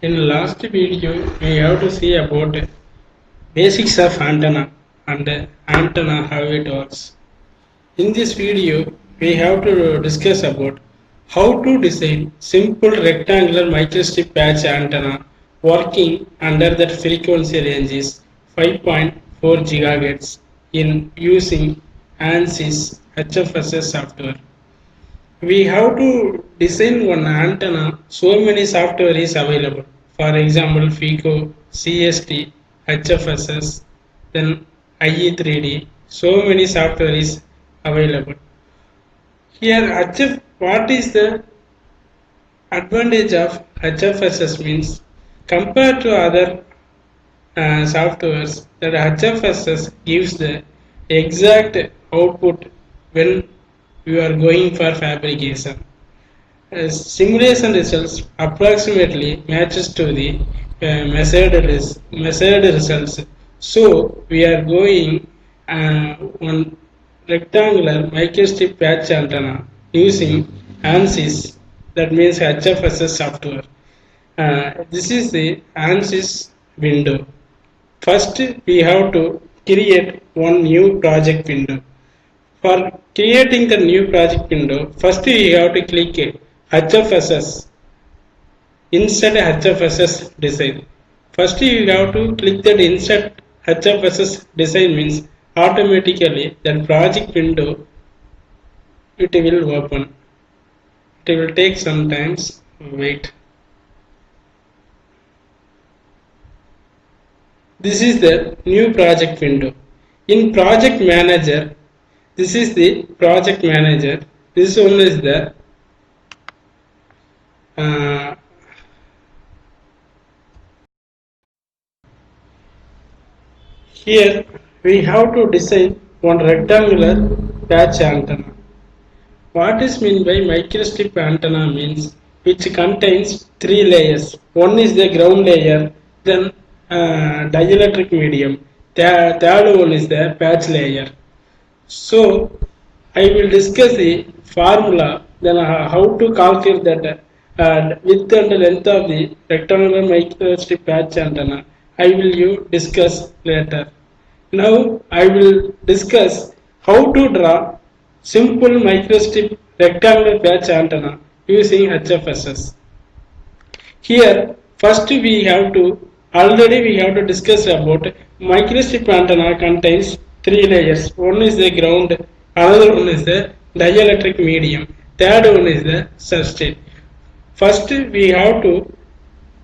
In last video, we have to see about basics of antenna and antenna how it works. In this video, we have to discuss about how to design simple rectangular microstrip patch antenna working under that frequency range is 5.4 GHz in using ANSYS HFSS software. We have to design one antenna. So many software is available, for example FICO, CST, HFSS, then IE3D. So many software is available here. What is the advantage of HFSS means compared to other softwares, that HFSS gives the exact output when you are going for fabrication. Simulation results approximately matches to the measured results. So we are going one rectangular microstrip patch antenna using ANSYS, that means HFSS software. This is the ANSYS window. First we have to create one new project window. For creating the new project window, first we have to click HFSS, insert HFSS design. First you have to click that insert HFSS design, means automatically that project window it will open. It will take some time. Wait. This is the new project window. In project manager, this is the project manager. This one is the here we have to design one rectangular patch antenna. What is meant by microstrip antenna means which contains three layers. One is the ground layer, then dielectric medium, third one is the patch layer. So I will discuss the formula, then how to calculate that width and length of the rectangular microstrip patch antenna. I will discuss later. Now I will discuss how to draw simple microstrip rectangular patch antenna using HFSS. Here first we have to discuss about microstrip antenna contains three layers. One is the ground, another one is the dielectric medium, third one is the substrate. First we have to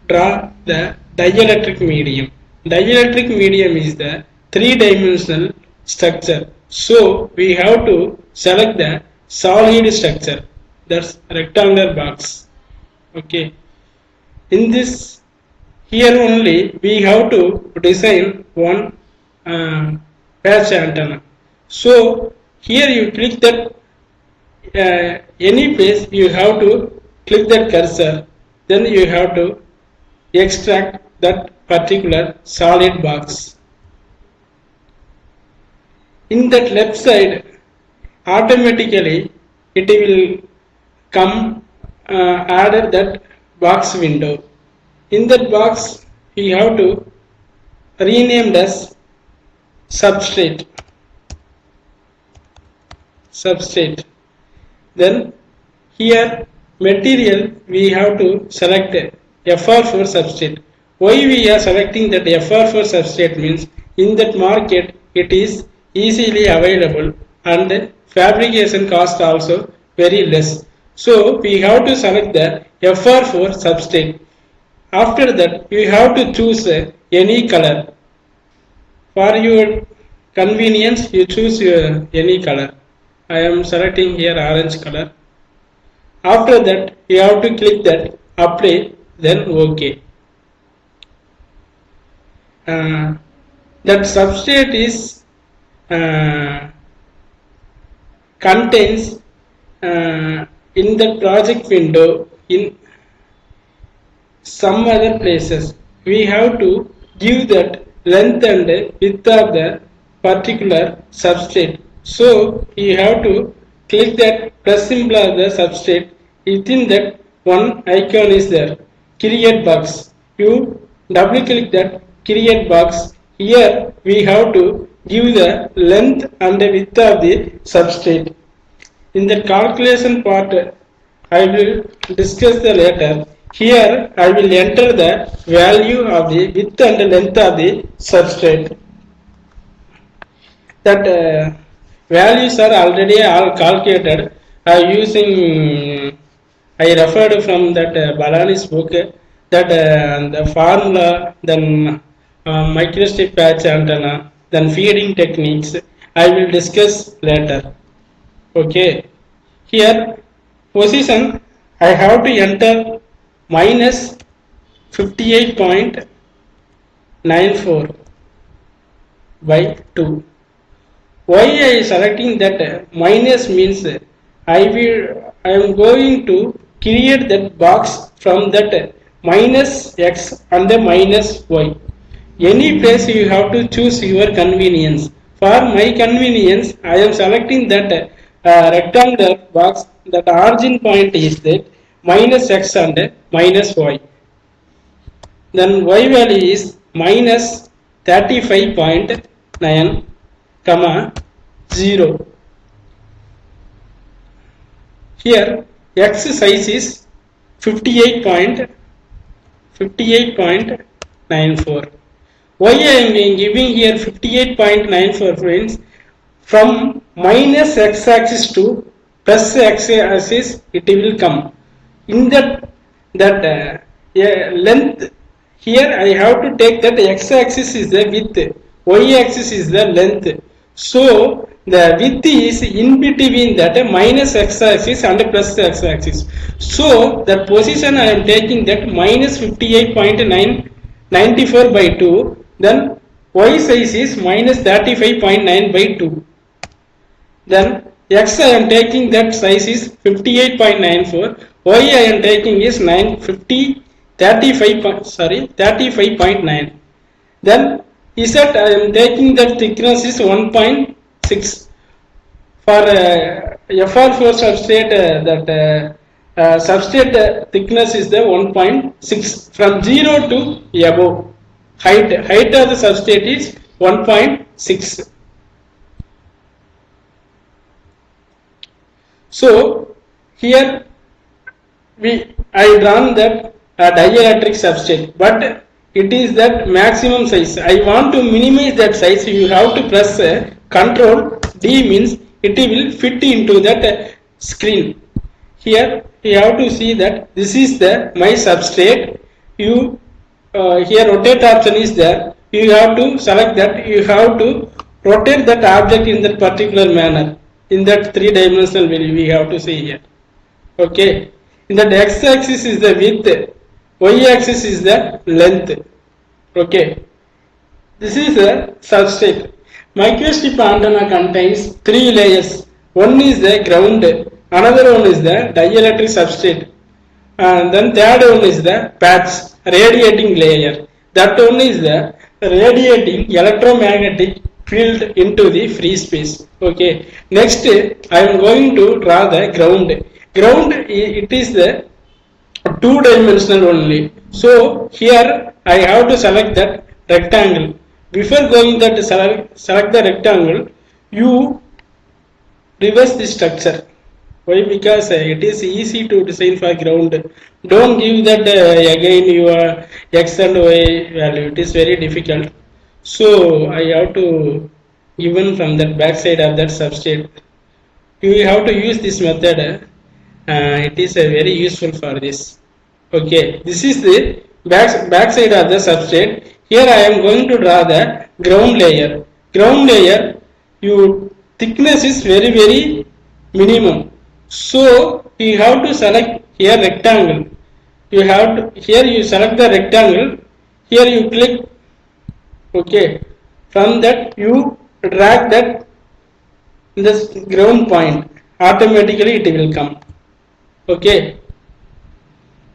draw the dielectric medium. Dielectric medium is the three-dimensional structure. So we have to select the solid structure, that's rectangular box. Okay. In this, here only we have to design one patch antenna. So here you click that any place, you have to click that cursor, then you have to extract that particular solid box. In that left side, automatically it will come added that box window. In that box we have to rename as substrate. Then here material we have to select FR4 substrate. Why we are selecting that FR4 substrate means in that market it is easily available and fabrication cost also very less. So we have to select the FR4 substrate. After that you have to choose any color. For your convenience you choose any color. I am selecting here orange color. After that you have to click that apply, then OK. That substrate is contains in the project window in some other places. We have to give that length and width of the particular substrate. So you have to click that plus symbol of the substrate. Within that one icon is there, create box. you double click that create box. Here we have to give the length and the width of the substrate. In the calculation part I will discuss the later. Here I will enter the value of the width and the length of the substrate. That values are already all calculated using I referred from that Balani's book that the formula, then microstrip patch antenna, then feeding techniques I will discuss later. Okay, here position I have to enter minus 58.94 by 2. Why I am selecting that minus means I am going to create that box from that minus x and the minus y. Any place you have to choose your convenience. For my convenience, I am selecting that rectangular box. That origin point is that minus x and minus y. Then y value is minus 35.9 comma 0. Here x size is 58.94. Why I am giving here 58.94 friends? From minus x axis to plus x axis it will come. In that length, here I have to take that x axis is the width, y axis is the length. So the width is in between that minus x axis and plus x axis. So the position I am taking that minus 58.94 by 2. Then y size is minus 35.9 by 2. Then x I am taking that size is 58.94. Y I am taking is 35.9. Then Z I am taking that thickness is 1.6. For FR4 substrate that substrate thickness is the 1.6 from 0 to above. Height of the substrate is 1.6. So here I drawn that dielectric substrate, but it is that maximum size. I want to minimize that size. You have to press Control D, means it will fit into that screen. Here you have to see that this is the my substrate. You here rotate option is there. You have to select that. You have to rotate that object in that particular manner. In that 3-dimensional value we have to see here. Okay, in that x axis is the width, y axis is the length. Okay, this is the substrate. Microstrip antenna contains 3 layers. One is the ground, another one is the dielectric substrate, and then third one is the patch radiating layer. That one is the radiating electromagnetic field into the free space. Okay, next I am going to draw the ground. Ground, it is the 2-dimensional only. So here I have to select that rectangle. Before going that select the rectangle, you reverse the structure. Why? Because it is easy to design for ground. Don't give that again your x and y value. It is very difficult. So I have to given from that back side of that substrate. You have to use this method. It is very useful for this. Okay, this is the back side of the substrate. Here I am going to draw the ground layer. Ground layer, your thickness is very minimum. So you have to select here rectangle. You have to, here you select the rectangle. Here you click. Okay, from that you drag that in the ground point. Automatically it will come. Okay,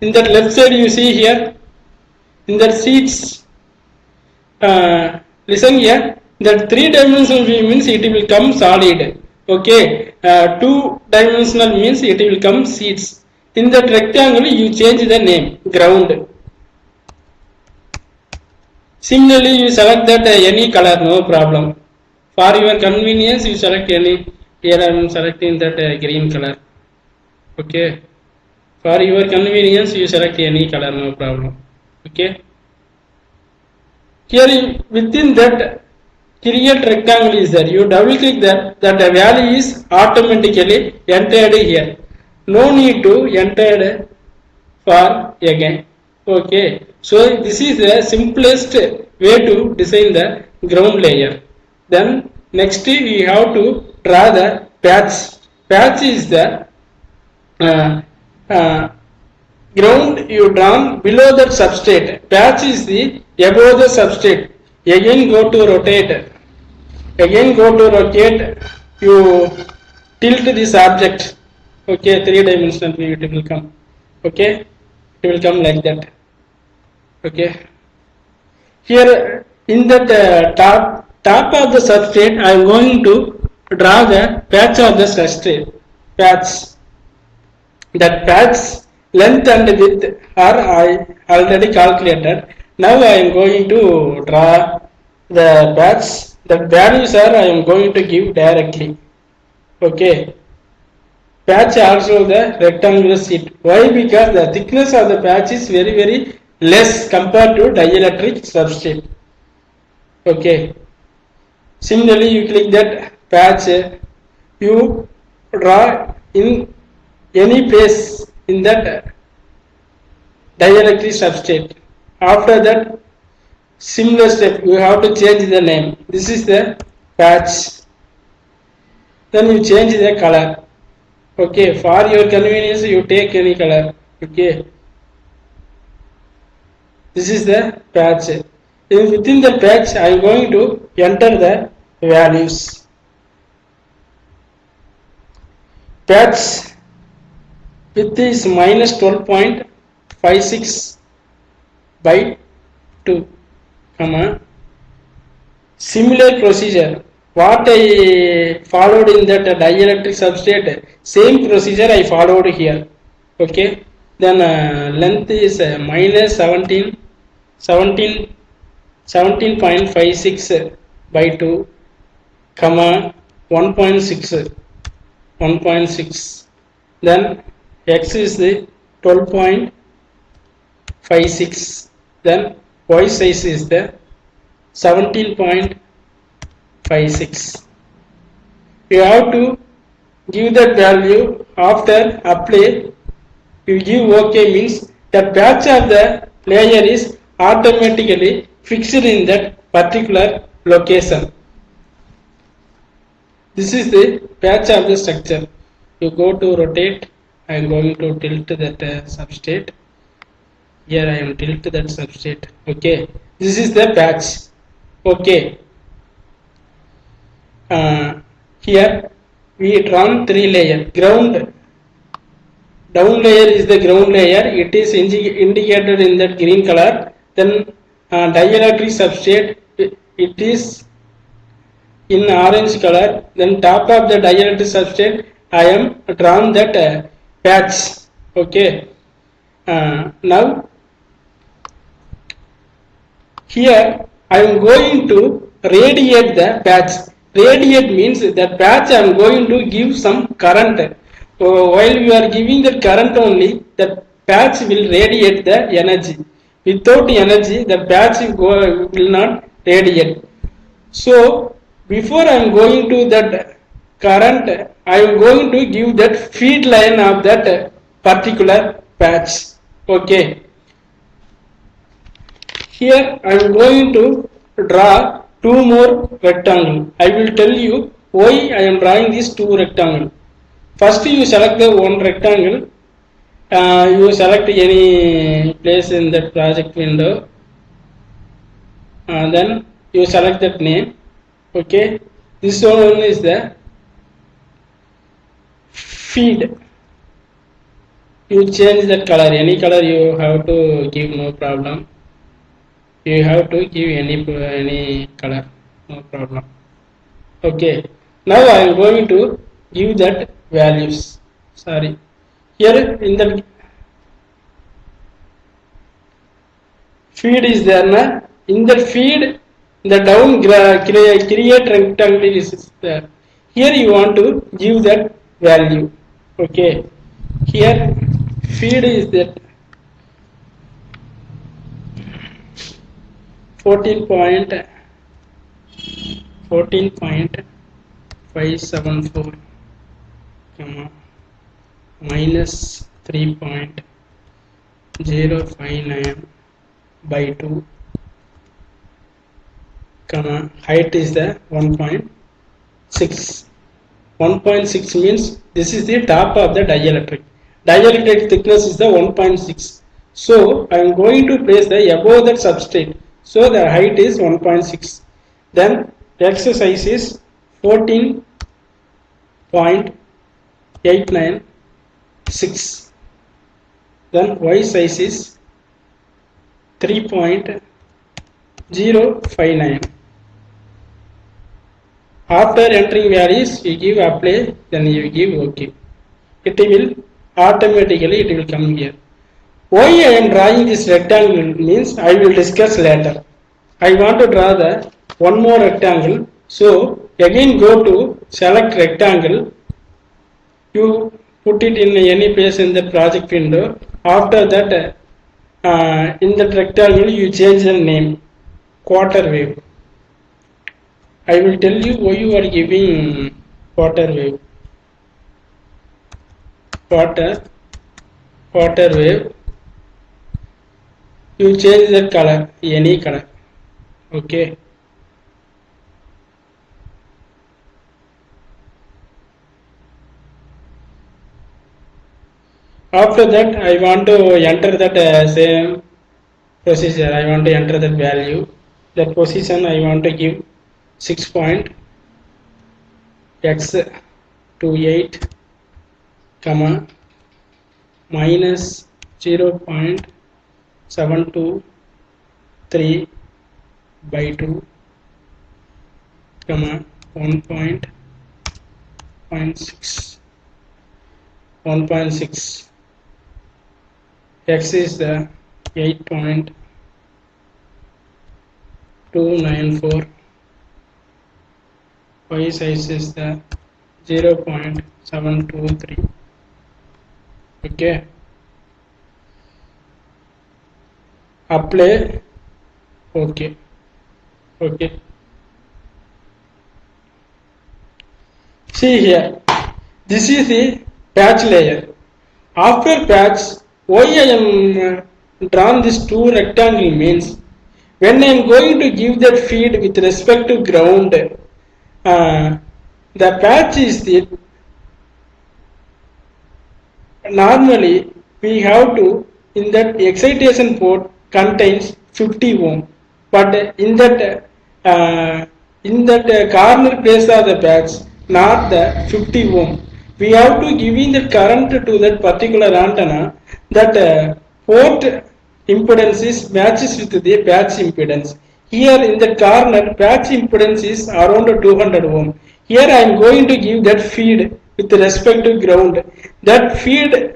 in that left side you see here, in that sheets, listen here, that 3-dimensional view means it will come solid. Okay, 2-dimensional means it will come sheets. In that rectangle you change the name ground. Similarly, you select that any color, no problem. For your convenience, you select any. Here I am selecting that green color. Okay. For your convenience, you select any color, no problem. Okay. Here within that create rectangle is there. You double click that the value is automatically entered here. No need to enter for again. Okay. So this is the simplest way to design the ground layer. Then next we have to draw the patch. Patch is the uh, uh, ground you drawn below that substrate. Patch is the above the substrate. Again go to rotate. Again go to rotate. You tilt this object. Okay, 3-dimensional view it will come. Okay, it will come like that. Okay, here in that top of the substrate I am going to draw the patch of the substrate. Patch, that patch length and width are I already calculated. Now I am going to draw the patch. The values are I am going to give directly. Okay, patch also the rectangular sheet. Why? Because the thickness of the patch is very less compared to dielectric substrate. Okay, similarly you click that patch, you draw in any place in that dielectric substrate. After that, similar step, you have to change the name. This is the patch. Then you change the color. Okay, for your convenience you take any color. Okay, this is the patch. Within the patch I am going to enter the values. Patch width is minus 12.56 by 2, comma. Similar procedure what I followed in that dielectric substrate, same procedure I followed here. Okay, then length is minus 17.56 by 2, comma 1.6. Then x is the 12.56. Then y size is the 17.56. You have to give that value. After apply, you give OK, means the patch of the layer is automatically fixed in that particular location. This is the patch of the structure. You go to rotate. I am going to tilt that substrate. Here I am tilt that substrate. Okay, this is the patch. Okay, here we drawn 3 layer. Ground down layer is the ground layer. It is indicated in that green color. Then dielectric substrate, it is in orange color. Then top of the dielectric substrate I am drawn that patch. Okay, now here I am going to radiate the patch. Radiate means the patch I am going to give some current. While you are giving the current only, the patch will radiate the energy. Without energy, the patch will not radiate. So before I am going to that current, I am going to give that feed line of that particular patch. Okay, here I am going to draw 2 more rectangles. I will tell you why I am drawing these 2 rectangles. First you select the one rectangle. You select any place in that project window. Then you select that name. Okay, this one is the feed. You change that color. Any color you have to give, no problem. You have to give any color, no problem. Okay, now I am going to give that values. Sorry, here in that feed is there na, In the feed, the down create rectangle is there. Here you want to give that value. Okay. Here feed is that 14.574, minus 3.059 by 2, height is the 1.6. 1.6 means this is the top of the dielectric. Dielectric thickness is the 1.6. So I am going to place the above that substrate. So the height is 1.6. Then exercise is 14.896. Then y size is 3.059. After entering values, you give apply, then you give OK. It will automatically it will come here. Why I am drawing this rectangle means I will discuss later. I want to draw the one more rectangle. So again go to select rectangle. You put it in any place in the project window. After that, in that rectangle you change the name, quarter wave. I will tell you why you are giving quarter wave. Quarter wave. You change the color, any color. Okay. After that, I want to enter that same procedure. I want to enter that value. That position I want to give 6.x28, minus 0.723 by 2, 1.6. X is the 8.294. Y size is the 0.723. Okay. Apply. Okay. See here. This is the patch layer. After patch, why I am drawn this two rectangle means when I am going to give that feed with respect to ground, the patch is the normally we have to in that excitation port contains 50 ohm, but in that corner place of the patch not the 50 ohm. We have to giving the current to that particular antenna that port impedance is matches with the patch impedance. Here in the corner patch impedance is around 200 ohm. Here I am going to give that feed with respect to ground. That feed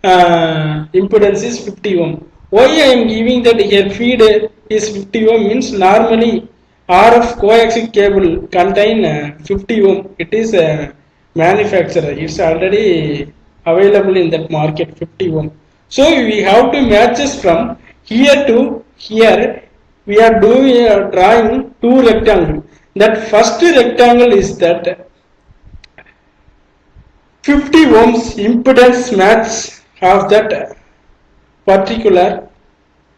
impedance is 50 ohm. Why I am giving that here feed is 50 ohm means normally RF coaxial cable contain 50 ohm. It is manufacturer. It's already available in that market 50 ohm. So we have to matches from here to here. We are doing drawing two rectangles. That first rectangle is that 50 ohms impedance match of that particular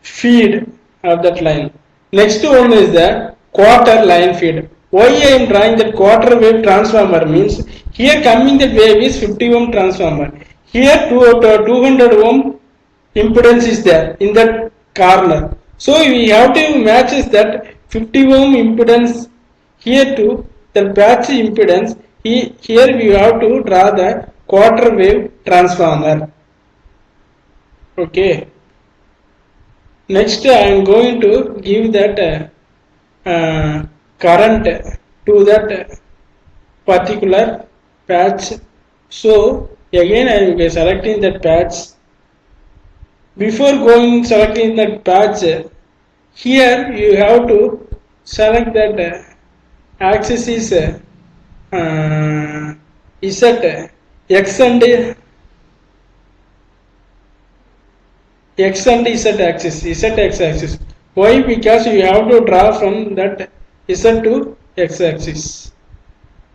feed of that line. Next one is the quarter line feed. Why I am drawing that quarter wave transformer means here coming the wave is 50 ohm transformer. Here 200 ohm impedance is there in that corner. So we have to match is that 50 ohm impedance here to the patch impedance. Here we have to draw the quarter wave transformer. Okay. Next I am going to give that current to that particular patch. So again I am selecting that patch. Before going selecting that patch, Here you have to select that axis is Z, X and Z axis, ZX axis. Why? Because you have to draw from that Z to X axis.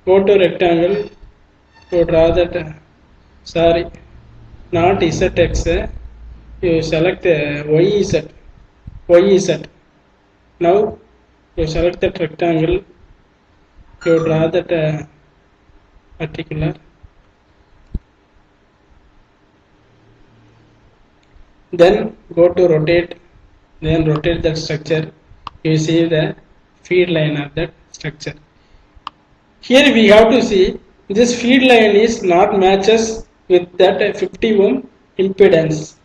Go to rectangle to draw that. Sorry, not ZX. You select YZ. Now you select that rectangle. You draw that particular. Then go to rotate, then rotate that structure. You see the feed line of that structure. Here we have to see this feed line is not matches with that 50 ohm impedance.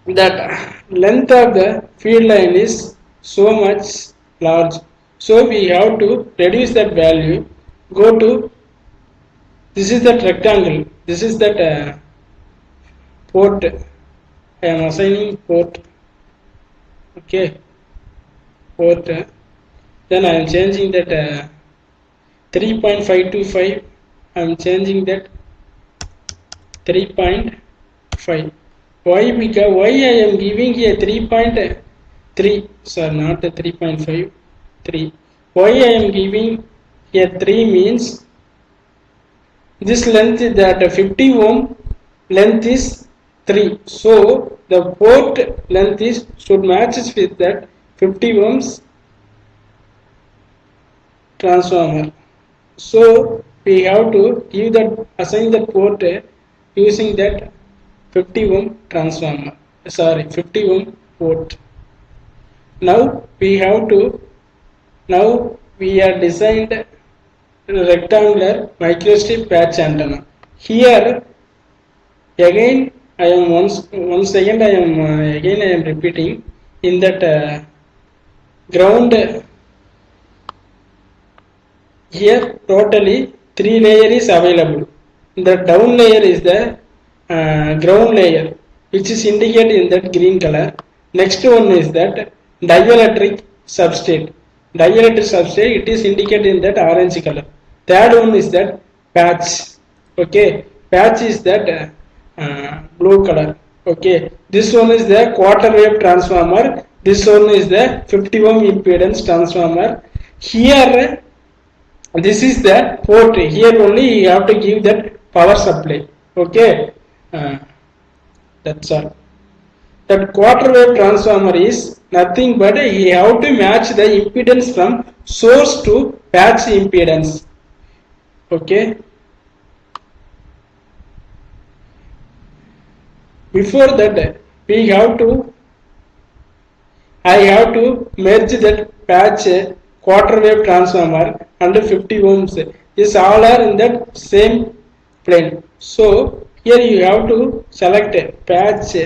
That length of the feed line is so much large. So we have to reduce that value. Go to, this is that rectangle. This is that port. I am assigning port. Okay, port. Then I am changing that 3.525. I am changing that 3.5. Why? Because why I am giving here 3.3. Sorry, not the 3.5. 3. Why I am giving here 3 means this length is that 50 ohm length is 3. So the port length is should matches with that 50 ohms transformer. So we have to give that, assign that port using that 50 ohm transformer. Sorry, 50 ohm port. Now we have to, now we are designed rectangular microstrip patch antenna. Here again I am once again I am repeating in that ground. Here totally 3 layer is available. The down layer is the ground layer, which is indicated in that green color. Next one is that dielectric substrate. Dielectric substrate, it is indicated in that orange color. Third one is that patch. Okay, patch is that blue color. Okay, this one is the quarter wave transformer. This one is the 50 ohm impedance transformer. Here this is the port. Here only you have to give that power supply. Okay, that's all. That quarter wave transformer is nothing but you have to match the impedance from source to patch impedance. Okay, before that we have to, I have to merge that patch quarter wave transformer and 50 ohms. These all are in that same plane. So here you have to select a patch,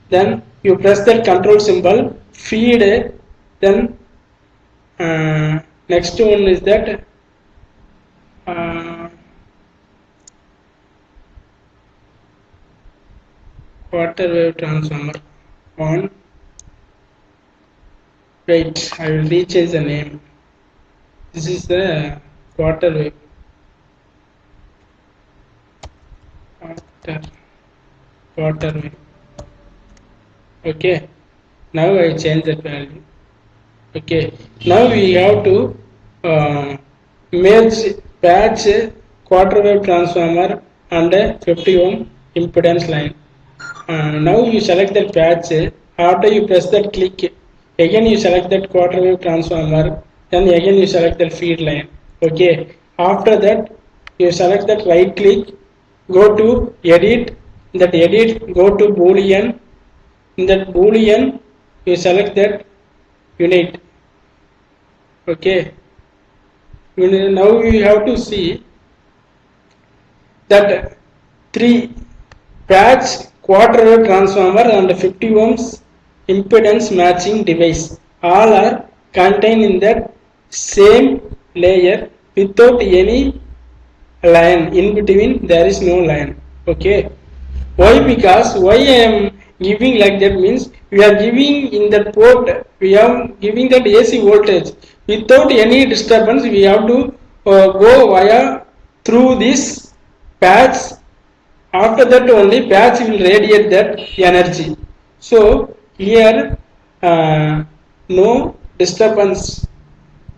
then you press that control symbol, feed, then next one is that quarter wave transformer on. Wait, I will rechange the name. This is the quarter wave. Quarter wave. Okay. Now I change that value. Okay. Now we have to merge patch quarter wave transformer and 50 ohm impedance line. Now you select that patch. After you press that click, again you select that quarter wave transformer, then again you select that feed line. Okay, after that you select that right click, go to edit, that edit, go to boolean. In that boolean you select that unit. Okay, now you have to see that 3 patch quarter wave transformer and 50 ohms impedance matching device all are contained in that same layer without any line in between. There is no line. Okay, why? Because why I am giving like that means we are giving in that port, we are giving that AC voltage without any disturbance. We have to go via through this patch. After that only patch will radiate that energy. So here no disturbance.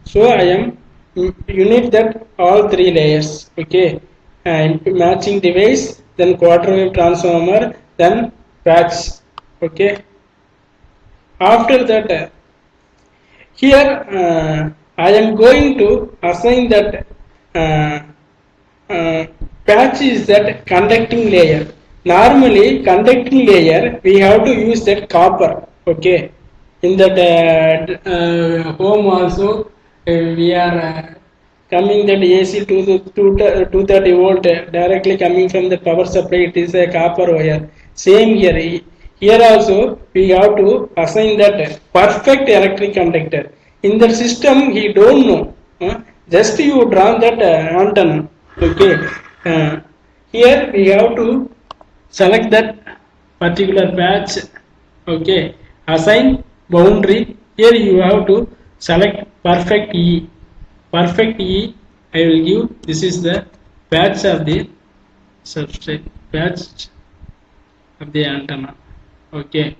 So I am unit that all three layers. Okay, and matching device, then quarter wave transformer, then patch. Okay, after that here I am going to assign that uh, uh, patch is that conducting layer. Normally conducting layer we have to use that copper. Okay, in that home also we are coming that AC to the 230 volt directly coming from the power supply. It is a copper wire. Same here. Here also we have to assign that perfect electric conductor. In the system he don't know. Just you draw that antenna. Okay. Uh, Here we have to select that particular patch. Okay, assign boundary. Here you have to select perfect E. Perfect E I will give. This is the patch of the substrate, patch of the antenna. Okay,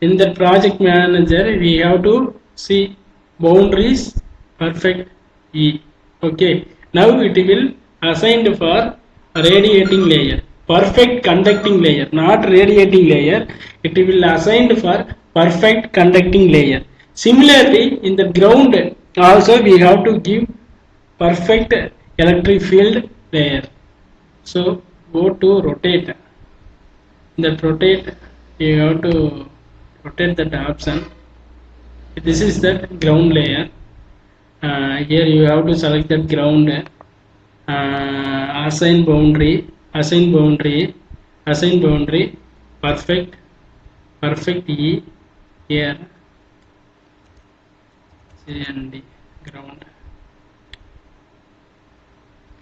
in the project manager we have to see boundaries perfect E. Okay, now it will assigned for radiating layer, perfect conducting layer, not radiating layer. It will assigned for perfect conducting layer. Similarly in the ground also we have to give perfect electric field layer. So go to rotate. That rotate, you have to rotate that option. This is that ground layer. Here you have to select that ground. Assign boundary, assign boundary, assign boundary, perfect, perfect E. Here C and D, ground,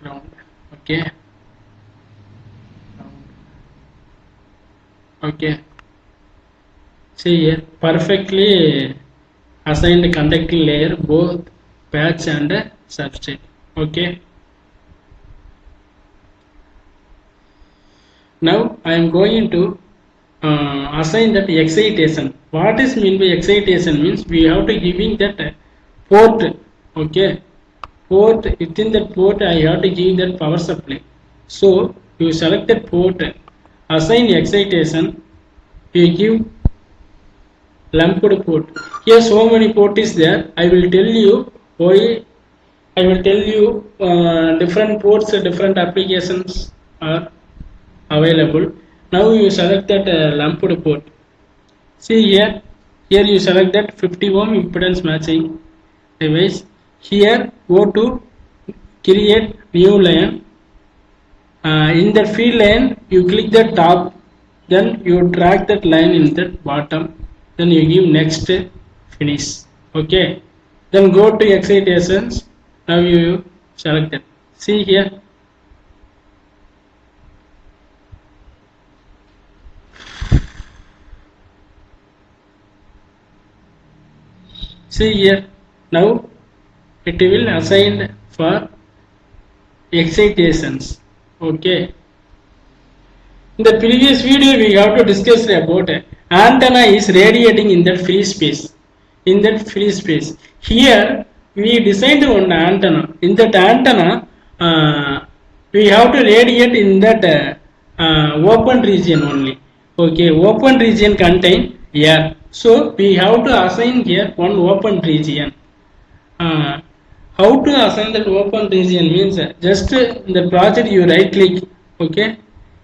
ground. Okay, ground. Okay, see here perfectly assigned conducting layer, both patch and substrate. Okay, now I am going to assign that excitation. What is mean by excitation means we have to giving that port. Okay, port, within that port I have to give that power supply. So you select that port, assign excitation, you give lumped port. Here so many port is there. I will tell you why. I will tell you different ports, different applications are available. Now you select that lumped port. See here, here you select that 50 ohm impedance matching device. Here go to create new line. In the field line you click the top, then you drag that line in the bottom, then you give next, finish. Okay, then go to excitations. Now you select that. See here, see here, now it will assign for excitations. Okay, in the previous video we have to discuss about antenna is radiating in that free space. In that free space, here we designed one antenna. In that antenna we have to radiate in that open region only. Okay, open region contain air, so we have to assign here one open region. uh, how to assign that open region means just in the project you right click. Okay,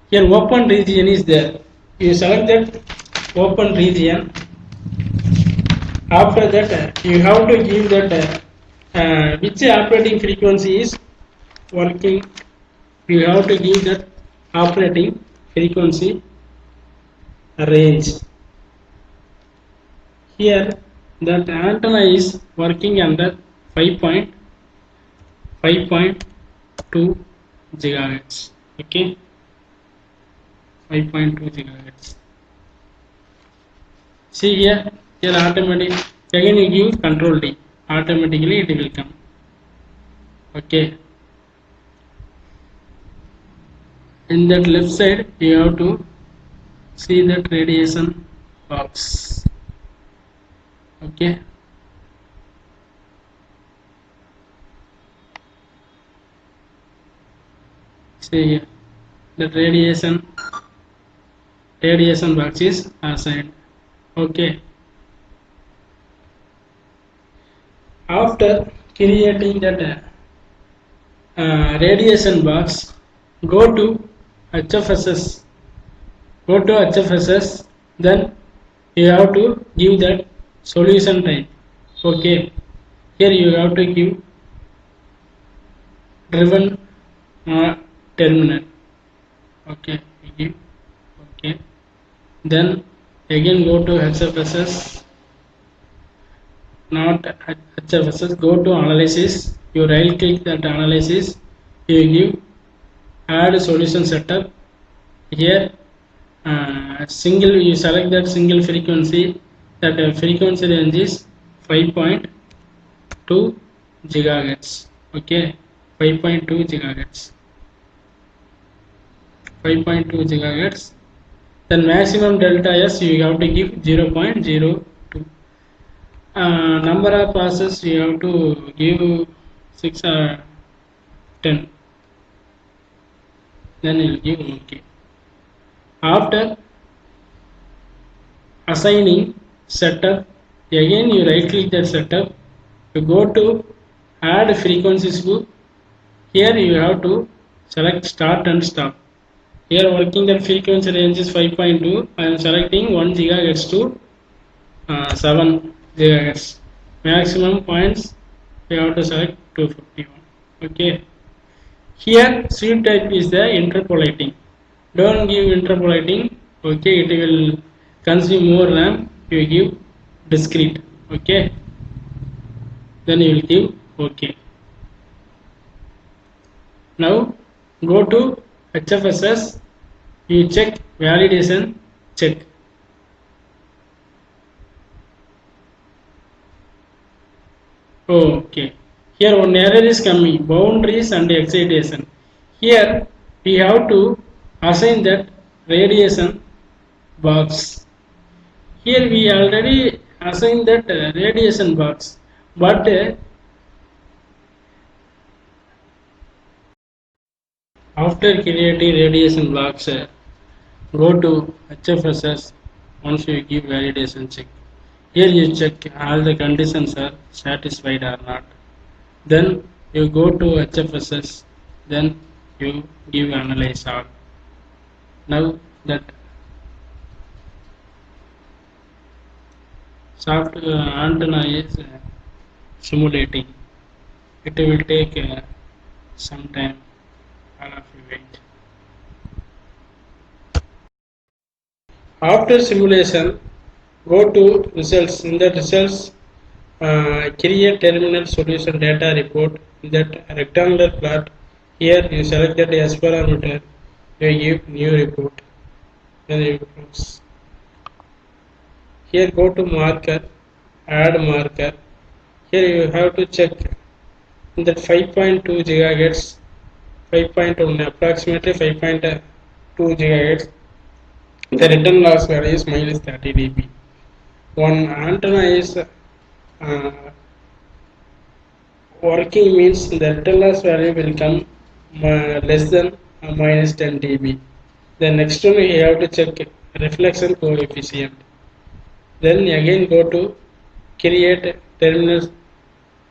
here open region is there, you select that open region. After that you have to give that which operating frequency is working. You have to give that operating frequency range. Here that antenna is working under 5.2 gigahertz. Okay, 5.2 gigahertz. See here automatic, again you give control D, automatically it will come. Okay, in that left side you have to see that radiation box. Okay, see here that radiation box is assigned. Okay, after creating that radiation box, go to HFSS. Go to HFSS, then you have to give that solution type. Okay, here you have to give driven terminal. Okay, you give. Okay, then again go to HFSS, not HFSS, go to analysis. You right click that analysis, you give add solution setup. Here single, you select that single frequency, that frequency range is 5.2 gigahertz. Okay, 5.2 gigahertz, 5.2 gigahertz. Then maximum delta S you have to give 0.02. Number of passes you have to give 6 or 10. Then you will give OK. After assigning setup, again you right click that setup, you go to add frequencies book. Here you have to select start and stop. Here working that frequency range is 5.2. I am selecting 1 gigahertz to 7 gigahertz. Maximum points you have to select 251. Okay. Here sweep type is the interpolating. Don't give interpolating. Okay, it will consume more RAM. You give discrete. Okay. Then you will give OK. Now go to HFSS. You check validation. Check. Okay. Here one error is coming, boundaries and excitation. Here we have to assign that radiation box. Here we already assigned that radiation box, but after creating radiation box, go to HFSS. Once you give validation check, here you check all the conditions are satisfied or not. Then you go to HFSS, then you give analyze all. Now that soft antenna is simulating, it will take some time. All of you wait. After simulation, go to results. In the results, create terminal solution data report. In that rectangular plot, here you select that S parameter, you give new report, then you close. Here go to marker, add marker. Here you have to check in that 5.2 gigahertz, 5.1, approximately 5.2 gigahertz. The return loss value is minus 30 dB. One antenna is working means the return loss value will come less than minus 10 dB. The next one you have to check reflection coefficient. Then again go to create terminal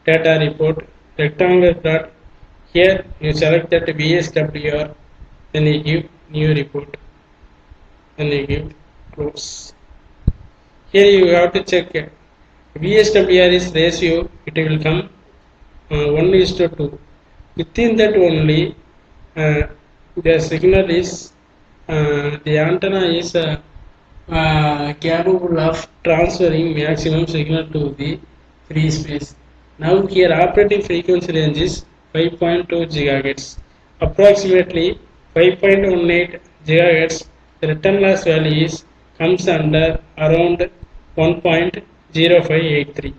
data report, rectangular plot. Here you select that VSWR, then you give new report, then you give close. Here you have to check VSWR is ratio, it will come 1:2. Within that only the signal is the antenna is capable of transferring maximum signal to the free space. Now here operating frequency range is 5.2 gigahertz. Approximately 5.18 gigahertz. The return loss value is comes under around 1.0583.